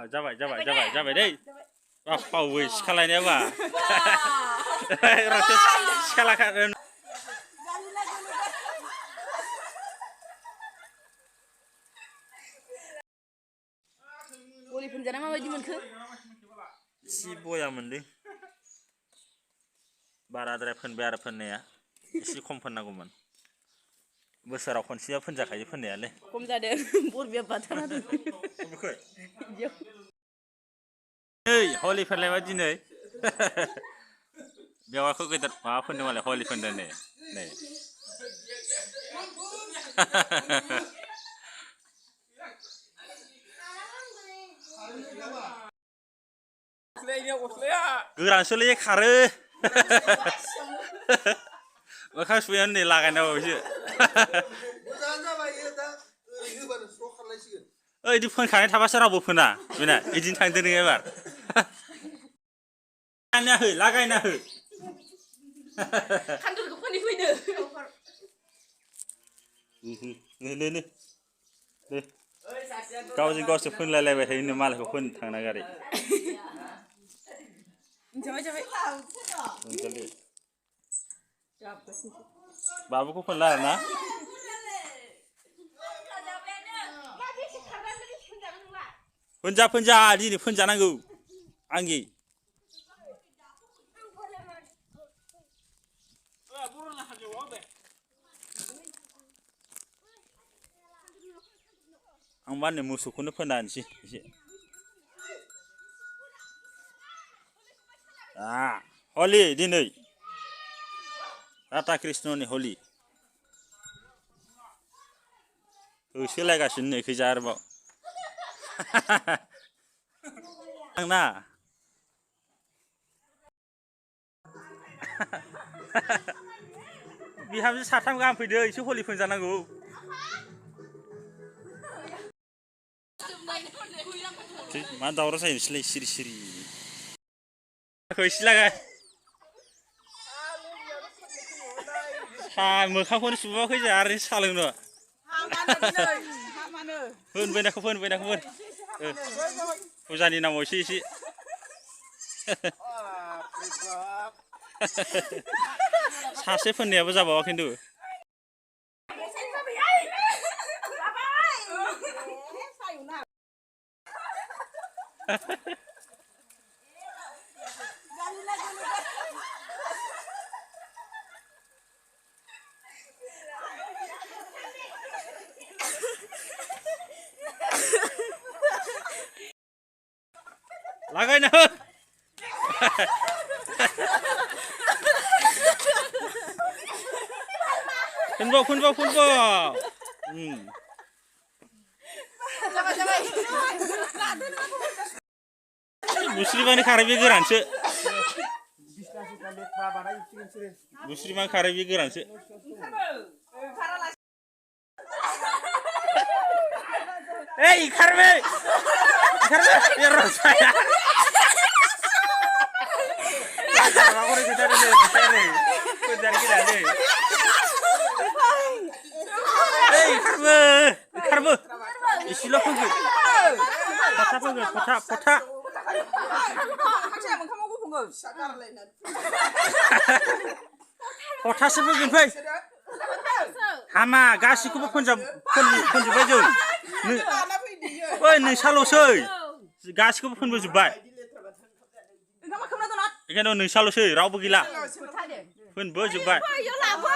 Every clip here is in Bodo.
जाबाय दै बावै सिखालायनाया बा रसो सिखालाखागोन गलि फोनजाना माबायदि मोनखो एसे बया मोनदों बाराद्राय फोनबाय आरो फोननाया एसे खम फोननांगौमोन बोसोराव खनसेया फोनजाखायो फोननायालाय खम जादों बरबिया बाथाना दं नै हलि फोनलायबाय दिनै बेवाखौ गेदेर माबा फोनदों मालाय हलि फोनदों नै गोरानसोलै खारो मोखां सुनायानो नै लागायनांगौसो ओइ बिदि फोनखानाय थाबासो रावबो फोना बेना बिदिनो थांदो नोङो एबार लागायना हो खान्दुरखौ फोनै फैदो गावजों गावसो फोनलायलायबाय थायो मालायखौ फोननो थांना गारि बाबुखौ फोनला आरोना फोनजा दिनै फोनजानांगौ आंगि आं मा होनो मोसौखौनो फोनना होनोसै एसे हलि दिनै राधा कृष्णनि हलि होसोलायगासिनो नै खैजा आरोबाव आंना बिहामजो साथाम गाहाम फैदो एसे हलि फोनजानांगौ मा दावराव जायो नोंसोरलाय सिरि एसे लागाय मोखांखौनो सुबावाखै जोंहा आरो साहा लोंनो फोनबोनायखौ फोन फुजानि नामाव एसे सासे फोननायाबो जाबावा खिन्थु लागायना हो फोनबाव मुस्रिमानि खारै बे गोरानसो मुस्रिमानि खारै बे गोरानसो Hey, Carmen! Carmen, ya Rosaya. Aku udah kita dulu, kita nih. Hey, Carmen, istilah apa? Pota. Pota siapa gini? Hama, gasikku penjubah jauh. Oi, नोंसाल'सै गासिखौबो फोनबोजोब्बाय बेखायनो नोंसाल'सै रावबो गैला फोनबोजोब्बाय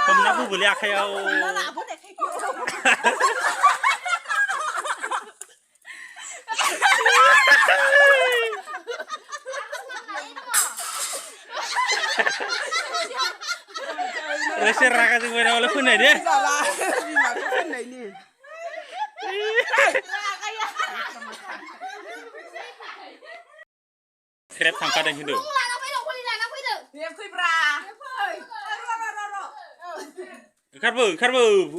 हमना बोबोलै आखायाव एसे रागा जोंबाय नामालाय फोननाय दे Krep tangkadang itu. Karbo,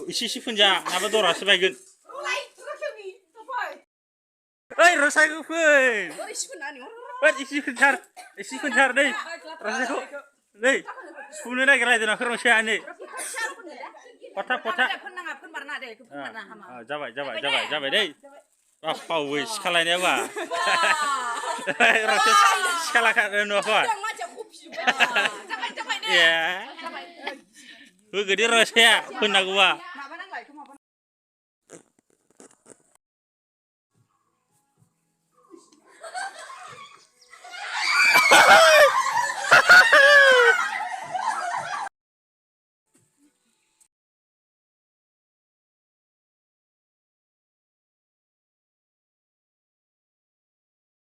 isi punja, apa tuh rasa bagian? Rasa gue pun. Isi punjar deh, rasa gue, deh. सुनो नागिरलायदों खोरोंसेयानो खथा खथा जाबाय दै बावै सिखालायनाया बा सिखालाखा नुवाखै ए होगोदे रसेया फोननांगौबा